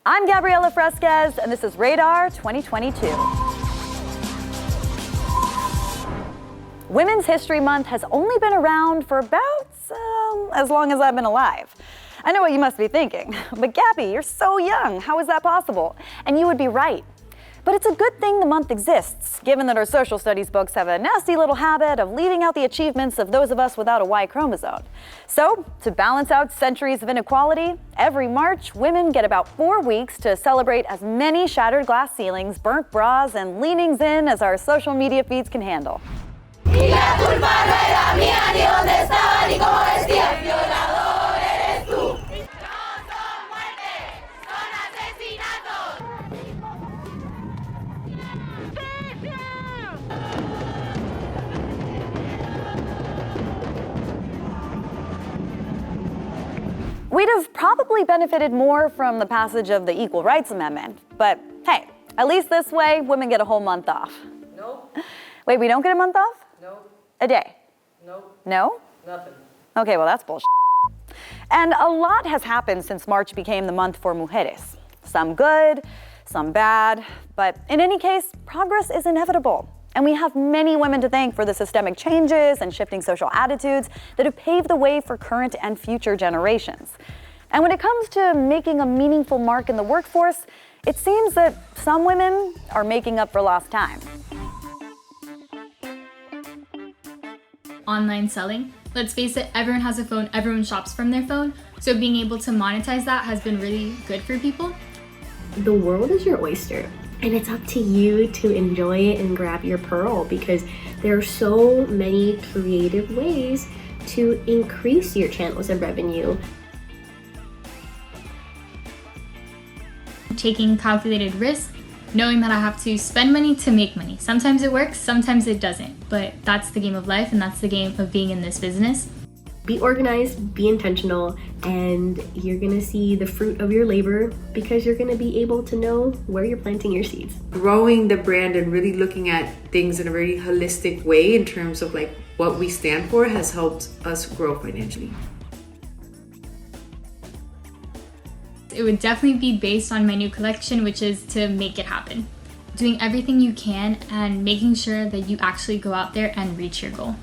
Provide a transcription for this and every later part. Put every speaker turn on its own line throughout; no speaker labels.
I'm Gabriela Fresquez, and this is Radar 2022. Women's History Month has only been around for about as long as I've been alive. I know what you must be thinking, but Gabby, you're so young. How is that possible? And you would be right. But it's a good thing the month exists, given that our social studies books have a nasty little habit of leaving out the achievements of those of us without a Y chromosome. So, to balance out centuries of inequality, every March, women get about 4 weeks to celebrate as many shattered glass ceilings, burnt bras, and leanings in as our social media feeds can handle. Y la culpa no era mía, ni dónde estaba, ni cómo vestía. El violador eres tú. No son muertes, son asesinatos. We'd have probably benefited more from the passage of the Equal Rights Amendment, but hey, at least this way, women get a whole month off.
No.
Wait, we don't get a month off?
No.
A day?
No.
No?
Nothing.
Okay, well that's bullshit. And a lot has happened since March became the month for mujeres. Some good, some bad, but in any case, progress is inevitable. And we have many women to thank for the systemic changes and shifting social attitudes that have paved the way for current and future generations. And when it comes to making a meaningful mark in the workforce, it seems that some women are making up for lost time.
Online selling. Let's face it, everyone has a phone, everyone shops from their phone. So being able to monetize that has been really good for people.
The world is your oyster, and it's up to you to enjoy it and grab your pearl, because there are so many creative ways to increase your channels of revenue.
Taking calculated risks, knowing that I have to spend money to make money. Sometimes it works, sometimes it doesn't, but that's the game of life and that's the game of being in this business.
Be organized, be intentional, and you're gonna see the fruit of your labor because you're gonna be able to know where you're planting your seeds.
Growing the brand and really looking at things in a very holistic way in terms of like what we stand for has helped us grow financially.
It would definitely be based on my new collection, which is to make it happen. Doing everything you can and making sure that you actually go out there and reach your goal.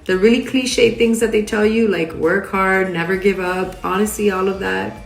The really cliche things that they tell you, like work hard, never give up, honestly, all of that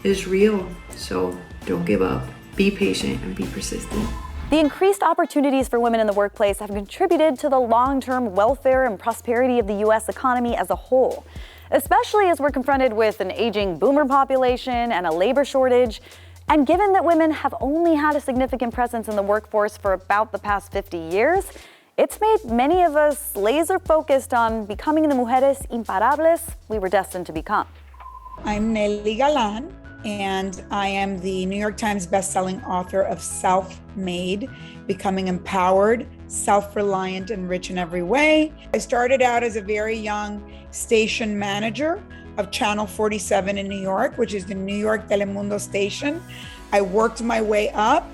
is real. So don't give up, be patient and be persistent.
The increased opportunities for women in the workplace have contributed to the long-term welfare and prosperity of the U.S. economy as a whole, especially as we're confronted with an aging boomer population and a labor shortage. And given that women have only had a significant presence in the workforce for about the past 50 years, it's made many of us laser focused on becoming the mujeres imparables we were destined to become.
I'm Nelly Galan, and I am the New York Times bestselling author of Self-Made, Becoming Empowered, Self-Reliant, and Rich in Every Way. I started out as a very young station manager of Channel 47 in New York, which is the New York Telemundo station. I worked my way up,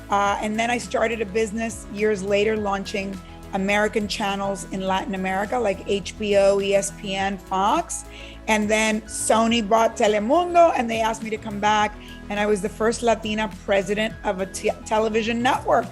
and then I started a business years later launching American channels in Latin America, like HBO, ESPN, Fox. And then Sony bought Telemundo and they asked me to come back. And I was the first Latina president of a television network.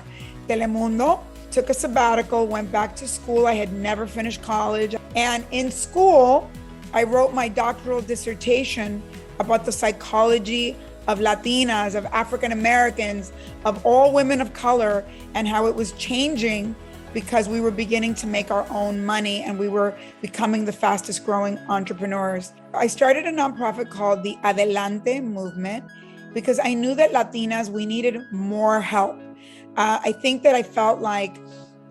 Telemundo took a sabbatical, went back to school. I had never finished college. And in school, I wrote my doctoral dissertation about the psychology of Latinas, of African Americans, of all women of color, and how it was changing because we were beginning to make our own money and we were becoming the fastest growing entrepreneurs. I started a nonprofit called the Adelante Movement because I knew that Latinas, we needed more help. I think that I felt like,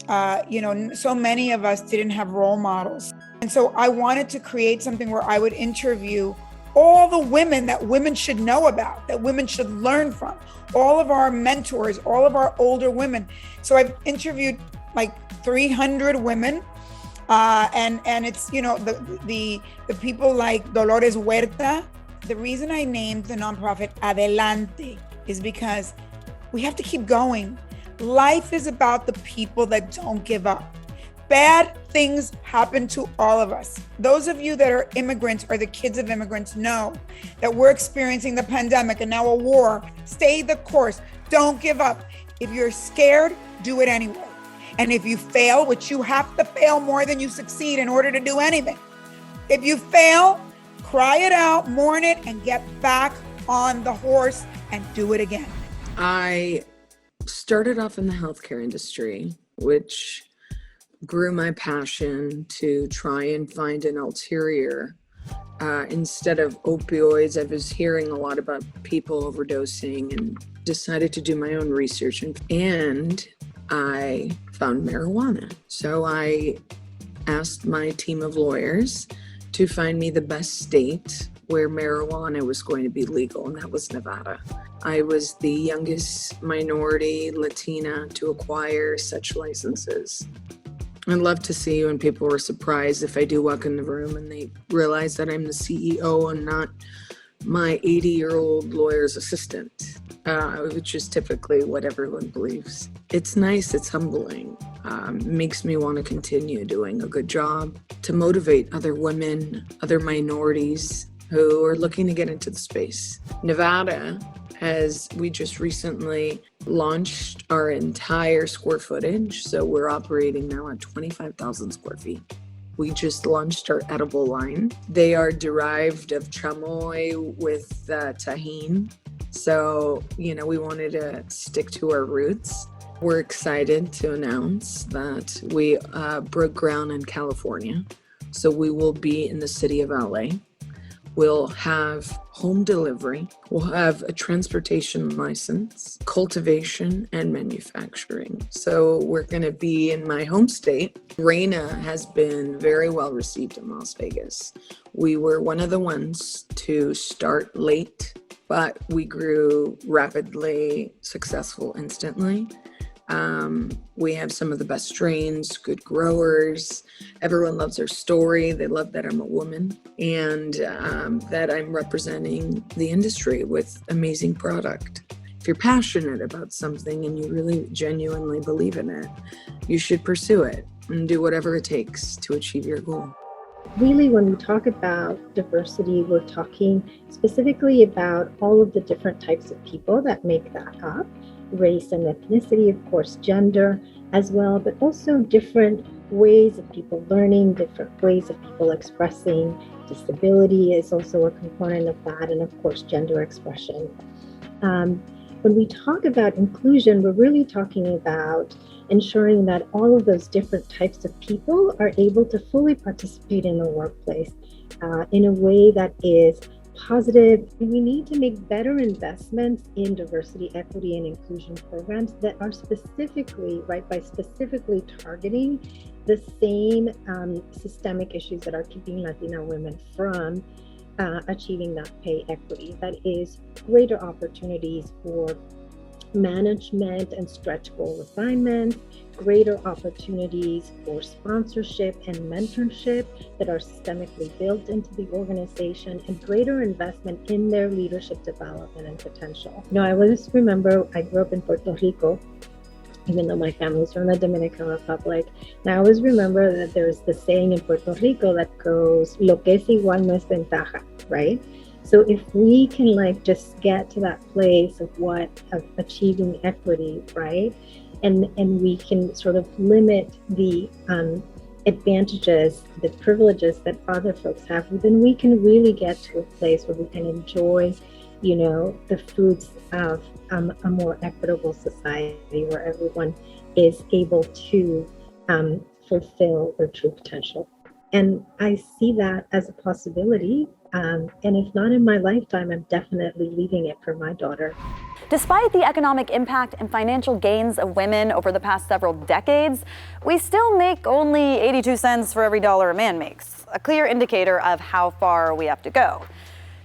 so many of us didn't have role models. And so I wanted to create something where I would interview all the women that women should know about, that women should learn from, all of our mentors, all of our older women. So I've interviewed like 300 women, and it's, the people like Dolores Huerta. The reason I named the nonprofit Adelante is because we have to keep going. Life is about the people that don't give up. Bad things happen to all of us. Those of you that are immigrants or the kids of immigrants know that we're experiencing the pandemic and now a war. Stay the course. Don't give up. If you're scared, do it anyway. And if you fail, which you have to fail more than you succeed in order to do anything. If you fail, cry it out, mourn it, and get back on the horse and do it again.
I started off in the healthcare industry, which grew my passion to try and find an ulterior. Instead of opioids, I was hearing a lot about people overdosing and decided to do my own research. And I found marijuana. So I asked my team of lawyers to find me the best state where marijuana was going to be legal, and that was Nevada. I was the youngest minority Latina to acquire such licenses. I'd love to see when people were surprised if I do walk in the room and they realize that I'm the CEO and not my 80-year-old lawyer's assistant, which is typically what everyone believes. It's nice, it's humbling. Makes me want to continue doing a good job to motivate other women, other minorities who are looking to get into the space. Nevada we just recently launched our entire square footage. So we're operating now at 25,000 square feet. We just launched our edible line. They are derived of chamoy with tahine. So, we wanted to stick to our roots. We're excited to announce that we broke ground in California. So we will be in the city of LA. We'll have home delivery. We'll have a transportation license, cultivation, and manufacturing. So we're going to be in my home state. Reina has been very well received in Las Vegas. We were one of the ones to start late, but we grew rapidly successful instantly. We have some of the best strains, good growers. Everyone loves our story. They love that I'm a woman and that I'm representing the industry with amazing product. If you're passionate about something and you really genuinely believe in it, you should pursue it and do whatever it takes to achieve your goal.
Really, when we talk about diversity, we're talking specifically about all of the different types of people that make that up. Race and ethnicity, of course, gender as well, but also different ways of people learning, different ways of people expressing. Disability is also a component of that, and of course, gender expression. When we talk about inclusion, we're really talking about ensuring that all of those different types of people are able to fully participate in the workplace in a way that is positive. We need to make better investments in diversity, equity, and inclusion programs that are specifically targeting the same systemic issues that are keeping Latina women from achieving that pay equity. That is greater opportunities for management and stretch goal assignments, greater opportunities for sponsorship and mentorship that are systemically built into the organization, and greater investment in their leadership development and potential. I always remember I grew up in Puerto Rico, even though my family's from the Dominican Republic. And I always remember that there's the saying in Puerto Rico that goes, lo que es igual no es ventaja, right? So if we can just get to that place of achieving equity, right? And we can sort of limit the advantages, the privileges that other folks have, then we can really get to a place where we can enjoy, the fruits of a more equitable society where everyone is able to fulfill their true potential. And I see that as a possibility. And if not in my lifetime, I'm definitely leaving it for my daughter.
Despite the economic impact and financial gains of women over the past several decades, we still make only 82 cents for every dollar a man makes, a clear indicator of how far we have to go.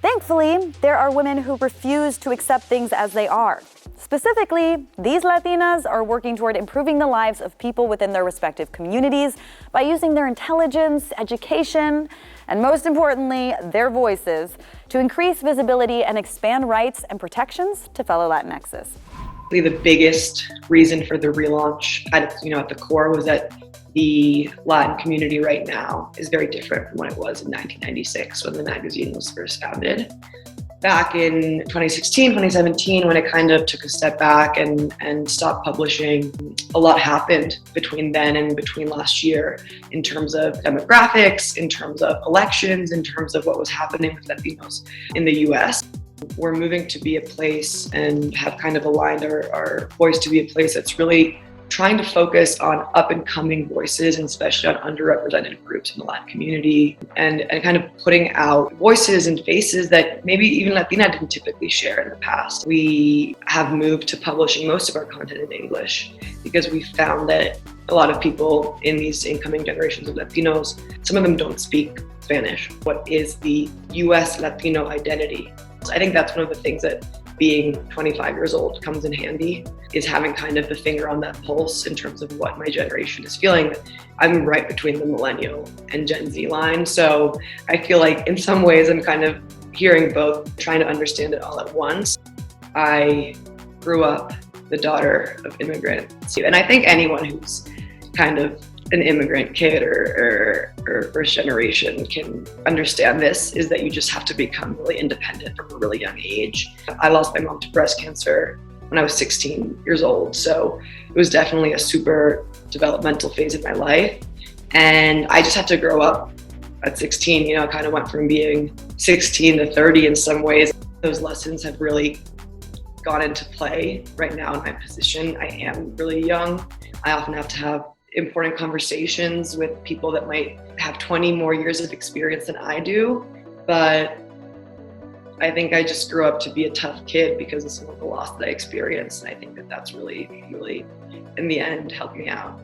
Thankfully, there are women who refuse to accept things as they are. Specifically, these Latinas are working toward improving the lives of people within their respective communities by using their intelligence, education, and most importantly, their voices to increase visibility and expand rights and protections to fellow Latinxes.
The biggest reason for the relaunch at the core was that the Latin community right now is very different from what it was in 1996 when the magazine was first founded. Back in 2016, 2017, when it kind of took a step back and stopped publishing, a lot happened between then and between last year in terms of demographics, in terms of elections, in terms of what was happening with Latinos in the US. We're moving to be a place and have kind of aligned our voice to be a place that's really trying to focus on up-and-coming voices, and especially on underrepresented groups in the Latin community, and kind of putting out voices and faces that maybe even Latina didn't typically share in the past. We have moved to publishing most of our content in English because we found that a lot of people in these incoming generations of Latinos, some of them don't speak Spanish. What is the US Latino identity? So I think that's one of the things that being 25 years old comes in handy, is having kind of the finger on that pulse in terms of what my generation is feeling. I'm right between the millennial and Gen Z line. So I feel like in some ways I'm kind of hearing both, trying to understand it all at once. I grew up the daughter of immigrants. And I think anyone who's kind of an immigrant kid or first generation can understand this, is that you just have to become really independent from a really young age. I lost my mom to breast cancer when I was 16 years old. So it was definitely a super developmental phase of my life. And I just had to grow up at 16, you know, kind of went from being 16 to 30 in some ways. Those lessons have really gone into play right now in my position. I am really young. I often have to have important conversations with people that might have 20 more years of experience than I do. But I think I just grew up to be a tough kid because of some of the loss that I experienced. And I think that that's really, really, in the end, helped me out.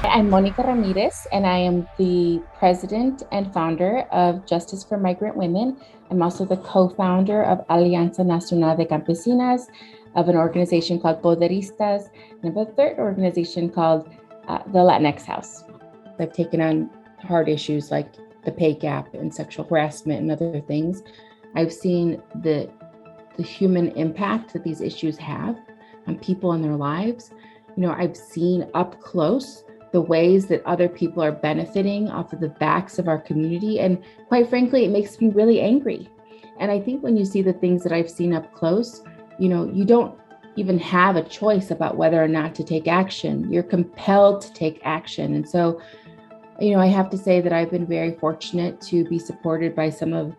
I'm Monica Ramirez, and I am the president and founder of Justice for Migrant Women. I'm also the co-founder of Alianza Nacional de Campesinas, of an organization called Poderistas, and of a third organization called the Latinx House. I've taken on hard issues like the pay gap and sexual harassment and other things. I've seen the human impact that these issues have on people and their lives. You know, I've seen up close the ways that other people are benefiting off of the backs of our community. And quite frankly, it makes me really angry. And I think when you see the things that I've seen up close, you know, you don't even have a choice about whether or not to take action. You're compelled to take action. And so, you know, I have to say that I've been very fortunate to be supported by some of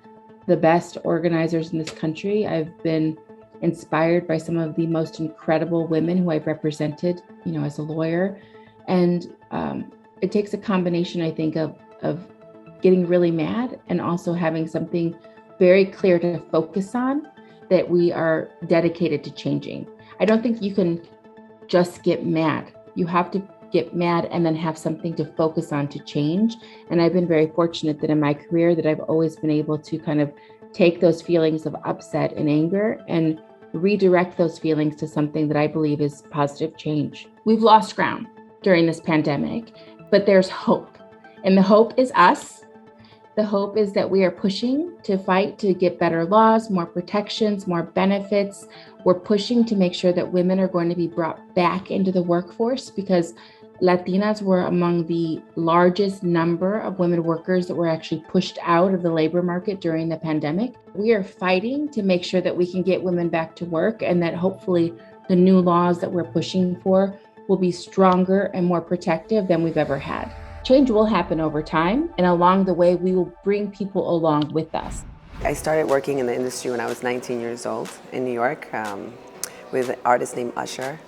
the best organizers in this country. I've been inspired by some of the most incredible women who I've represented, you know, as a lawyer. And it takes a combination, I think, of getting really mad and also having something very clear to focus on that we are dedicated to changing. I don't think you can just get mad. You have to get mad and then have something to focus on to change. And I've been very fortunate that in my career that I've always been able to kind of take those feelings of upset and anger and redirect those feelings to something that I believe is positive change. We've lost ground during this pandemic, but there's hope. And the hope is us. The hope is that we are pushing to fight to get better laws, more protections, more benefits. We're pushing to make sure that women are going to be brought back into the workforce, because Latinas were among the largest number of women workers that were actually pushed out of the labor market during the pandemic. We are fighting to make sure that we can get women back to work, and that hopefully the new laws that we're pushing for will be stronger and more protective than we've ever had. Change will happen over time, and along the way, we will bring people along with us.
I started working in the industry when I was 19 years old in New York with an artist named Usher.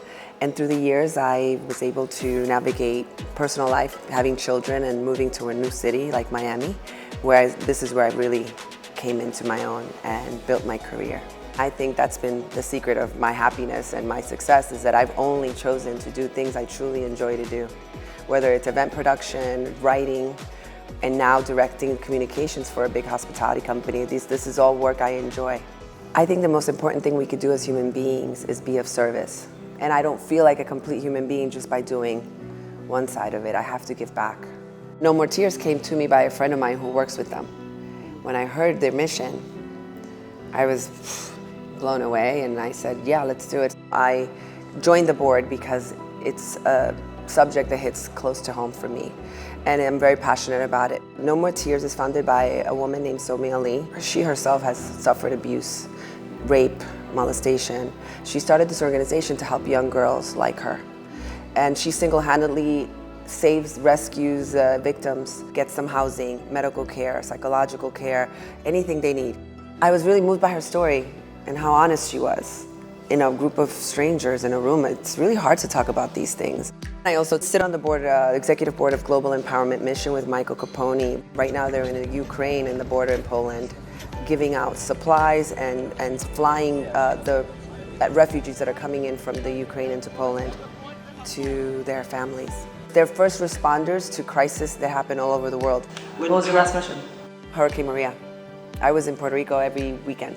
And through the years, I was able to navigate personal life, having children and moving to a new city like Miami, where this is where I really came into my own and built my career. I think that's been the secret of my happiness and my success, is that I've only chosen to do things I truly enjoy to do. Whether it's event production, writing, and now directing communications for a big hospitality company. This is all work I enjoy. I think the most important thing we could do as human beings is be of service. And I don't feel like a complete human being just by doing one side of it. I have to give back. No More Tears came to me by a friend of mine who works with them. When I heard their mission, I was blown away, and I said, yeah, let's do it. I joined the board because it's a subject that hits close to home for me, and I'm very passionate about it. No More Tears is founded by a woman named Somi Ali. She herself has suffered abuse, rape, molestation. She started this organization to help young girls like her, and she single-handedly saves, rescues victims, gets them housing, medical care, psychological care, anything they need. I was really moved by her story and how honest she was. In a group of strangers in a room, it's really hard to talk about these things. I also sit on the board, executive board of Global Empowerment Mission with Michael Capone. Right now they're in the Ukraine and the border in Poland, giving out supplies and flying the refugees that are coming in from the Ukraine into Poland to their families. They're first responders to crises that happen all over the world.
What was your last mission?
Hurricane Maria. I was in Puerto Rico every weekend,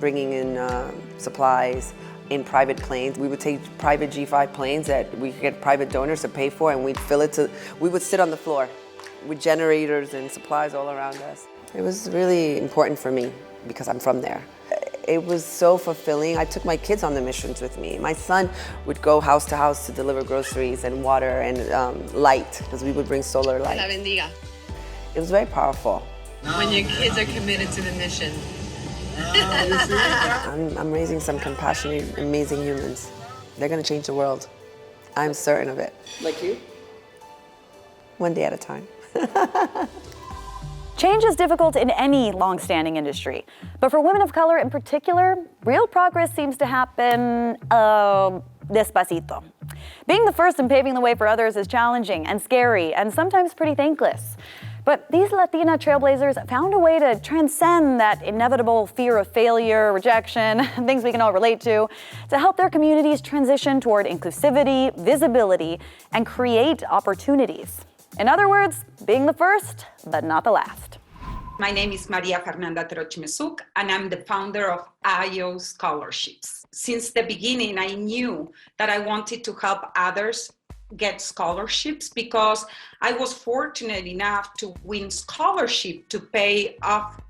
bringing in supplies in private planes. We would take private G5 planes that we could get private donors to pay for, and we'd fill it to, we would sit on the floor with generators and supplies all around us. It was really important for me because I'm from there. It was so fulfilling. I took my kids on the missions with me. My son would go house to house to deliver groceries and water and light, because we would bring solar light.
La bendiga.
It was very powerful.
When your kids are committed to the mission.
I'm raising some compassionate, amazing humans. They're gonna change the world. I'm certain of it.
Like you?
One day at a time.
Change is difficult in any long-standing industry, but for women of color in particular, real progress seems to happen despacito. Being the first and paving the way for others is challenging and scary and sometimes pretty thankless. But these Latina trailblazers found a way to transcend that inevitable fear of failure, rejection, things we can all relate to help their communities transition toward inclusivity, visibility, and create opportunities. In other words, being the first, but not the last.
My name is Maria Fernanda Terochimesuk, and I'm the founder of IO Scholarships. Since the beginning, I knew that I wanted to help others get scholarships because I was fortunate enough to win scholarship to pay off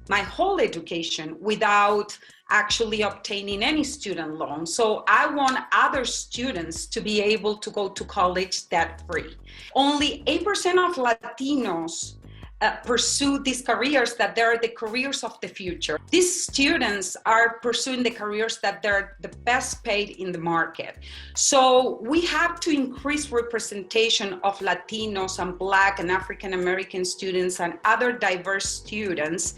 my whole education without actually obtaining any student loan. So I want other students to be able to go to college debt-free. Only 8% of Latinos pursue these careers that they're the careers of the future. These students are pursuing the careers that they're the best paid in the market. So we have to increase representation of Latinos and Black and African American students and other diverse students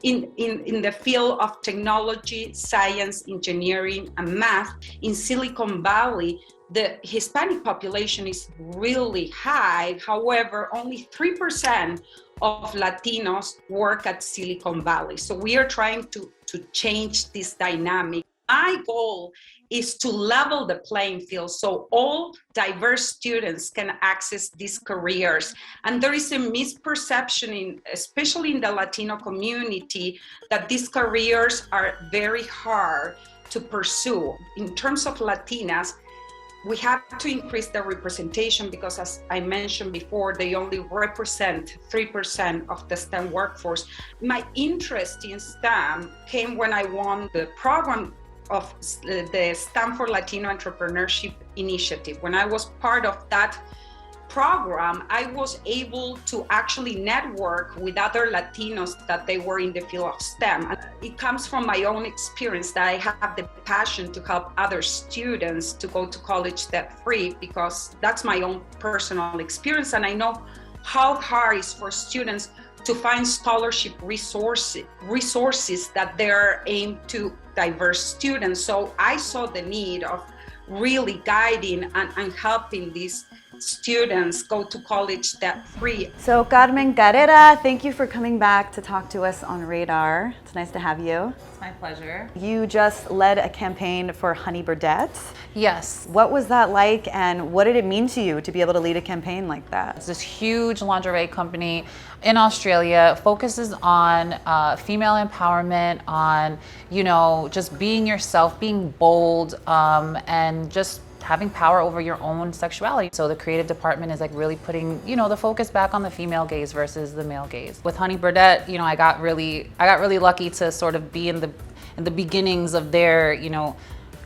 in the field of technology, science, engineering, and math. In Silicon Valley, the Hispanic population is really high. However, only 3% of Latinos work at Silicon Valley. So we are trying to change this dynamic. My goal is to level the playing field so all diverse students can access these careers. And there is a misperception, especially in the Latino community, that these careers are very hard to pursue. In terms of Latinas, we have to increase the representation because, as I mentioned before, they only represent 3% of the STEM workforce. My interest in STEM came when I won the program of the STEM for Latino Entrepreneurship Initiative. When I was part of that program, I was able to actually network with other Latinos that they were in the field of STEM. And it comes from my own experience that I have the passion to help other students to go to college debt-free, because that's my own personal experience. And I know how hard it is for students to find scholarship resources that they're aimed to diverse students. So I saw the need of really guiding and helping these students go to college debt-free.
So Carmen Carrera, thank you for coming back to talk to us on Radar. It's nice to have you.
It's my pleasure.
You just led a campaign for Honey Burdette.
Yes.
What was that like, and what did it mean to you to be able to lead a campaign like that?
It's this huge lingerie company in Australia, focuses on female empowerment, on, you know, just being yourself, being bold, and just having power over your own sexuality. So the creative department is like really putting, you know, the focus back on the female gaze versus the male gaze. With Honey Burdette, you know, I got really lucky to sort of be in the beginnings of their, you know,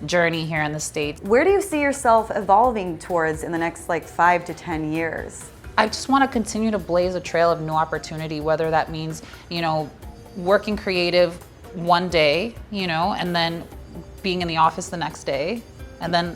journey here in the States.
Where do you see yourself evolving towards in the next 5 to 10 years?
I just want to continue to blaze a trail of new opportunity, whether that means, working creative one day, and then being in the office the next day, and then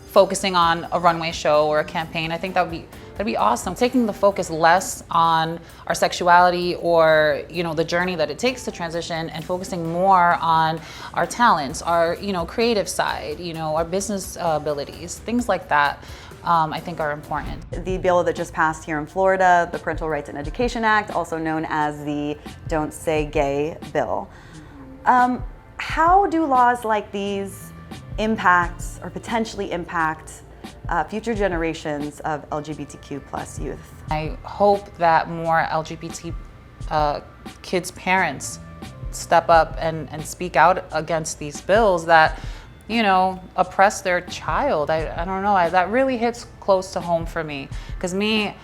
focusing on a runway show or a campaign. I think that'd be awesome. Taking the focus less on our sexuality or, the journey that it takes to transition, and focusing more on our talents, our, creative side, our business abilities, things like that. I think are important.
The bill that just passed here in Florida, the Parental Rights and Education Act, also known as the Don't Say Gay bill. How do laws like these impact or potentially impact future generations of LGBTQ plus youth?
I hope that more LGBT kids' parents step up and speak out against these bills that oppress their child. I don't know, that really hits close to home for me. Because me,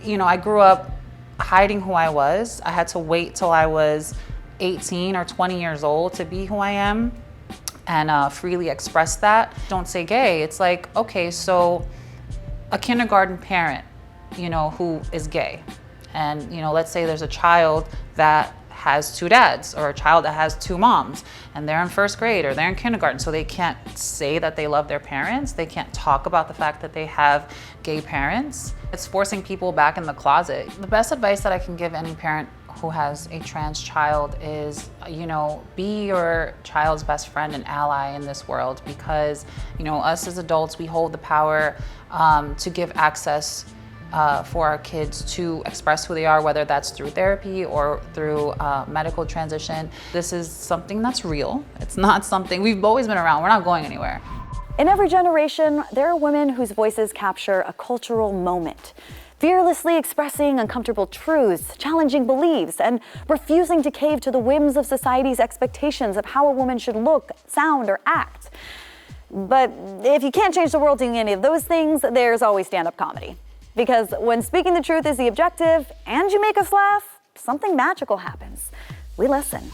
I grew up hiding who I was. I had to wait till I was 18 or 20 years old to be who I am and freely express that. Don't say gay. It's like, okay, so a kindergarten parent, who is gay. And, let's say there's a child that has two dads, or a child that has two moms, and they're in first grade or they're in kindergarten, so they can't say that they love their parents. They can't talk about the fact that they have gay parents. It's forcing people back in the closet. The best advice that I can give any parent who has a trans child is, be your child's best friend and ally in this world, because, us as adults, we hold the power to give access for our kids to express who they are, whether that's through therapy or through medical transition. This is something that's real. It's not something, we've always been around, we're not going anywhere.
In every generation, there are women whose voices capture a cultural moment, fearlessly expressing uncomfortable truths, challenging beliefs, and refusing to cave to the whims of society's expectations of how a woman should look, sound, or act. But if you can't change the world doing any of those things, there's always stand-up comedy. Because when speaking the truth is the objective and you make us laugh, something magical happens. We listen.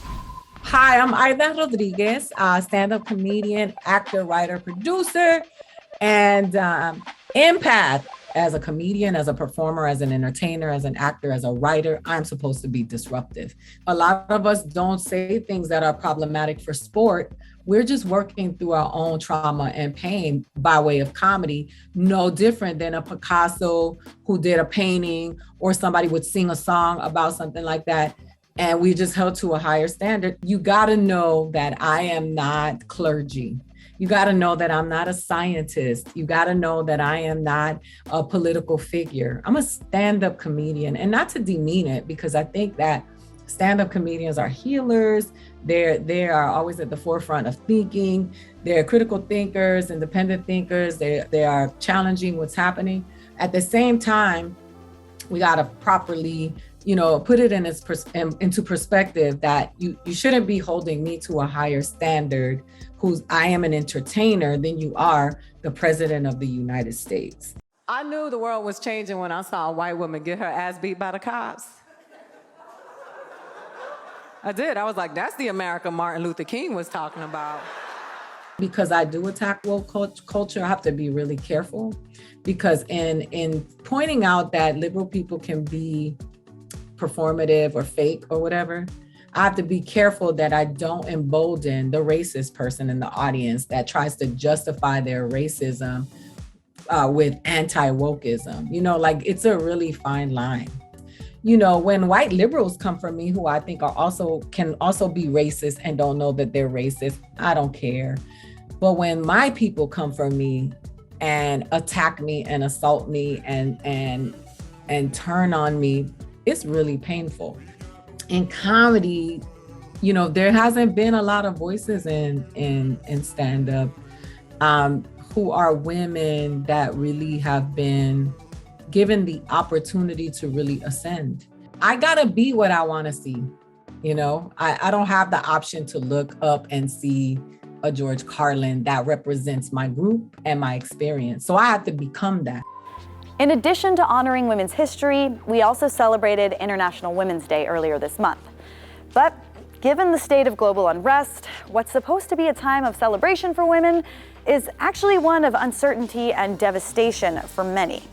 Hi, I'm Aida Rodriguez, stand-up comedian, actor, writer, producer, and empath. As a comedian, as a performer, as an entertainer, as an actor, as a writer, I'm supposed to be disruptive. A lot of us don't say things that are problematic for sport. We're just working through our own trauma and pain by way of comedy, no different than a Picasso who did a painting, or somebody would sing a song about something like that. And we just held to a higher standard. You gotta know that I am not clergy. You got to know that I'm not a scientist. You got to know that I am not a political figure. I'm a stand-up comedian, and not to demean it, because I think that stand-up comedians are healers. They are always at the forefront of thinking. They're critical thinkers, independent thinkers. They are challenging what's happening. At the same time, we got to properly put it into perspective that you shouldn't be holding me to a higher standard I am an entertainer than you are the president of the United States.
I knew the world was changing when I saw a white woman get her ass beat by the cops. I did. I was like, that's the America Martin Luther King was talking about.
Because I do attack woke culture, I have to be really careful, because in pointing out that liberal people can be performative or fake or whatever, I have to be careful that I don't embolden the racist person in the audience that tries to justify their racism with anti-wokeism. It's a really fine line. When white liberals come from me, who I think can also be racist and don't know that they're racist, I don't care. But when my people come from me and attack me and assault me and turn on me, it's really painful. In comedy, there hasn't been a lot of voices in stand-up who are women that really have been given the opportunity to really ascend. I gotta be what I wanna see. I don't have the option to look up and see a George Carlin that represents my group and my experience. So I have to become that.
In addition to honoring women's history, we also celebrated International Women's Day earlier this month. But given the state of global unrest, what's supposed to be a time of celebration for women is actually one of uncertainty and devastation for many.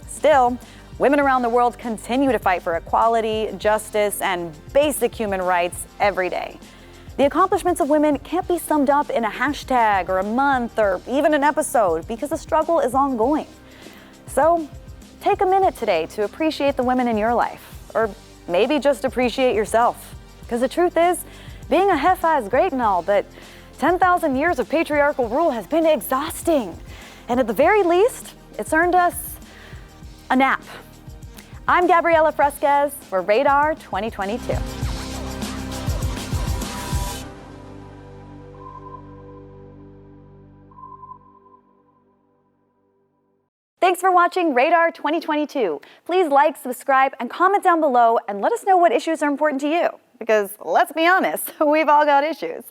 Still, women around the world continue to fight for equality, justice, and basic human rights every day. The accomplishments of women can't be summed up in a hashtag or a month or even an episode because the struggle is ongoing. So, take a minute today to appreciate the women in your life, or maybe just appreciate yourself. Because the truth is, being a Jefa is great and all, but 10,000 years of patriarchal rule has been exhausting. And at the very least, it's earned us a nap. I'm Gabriela Fresquez for Radar 2022. Thanks for watching Radar 2022. Please like, subscribe, and comment down below and let us know what issues are important to you. Because let's be honest, we've all got issues.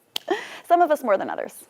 Some of us more than others.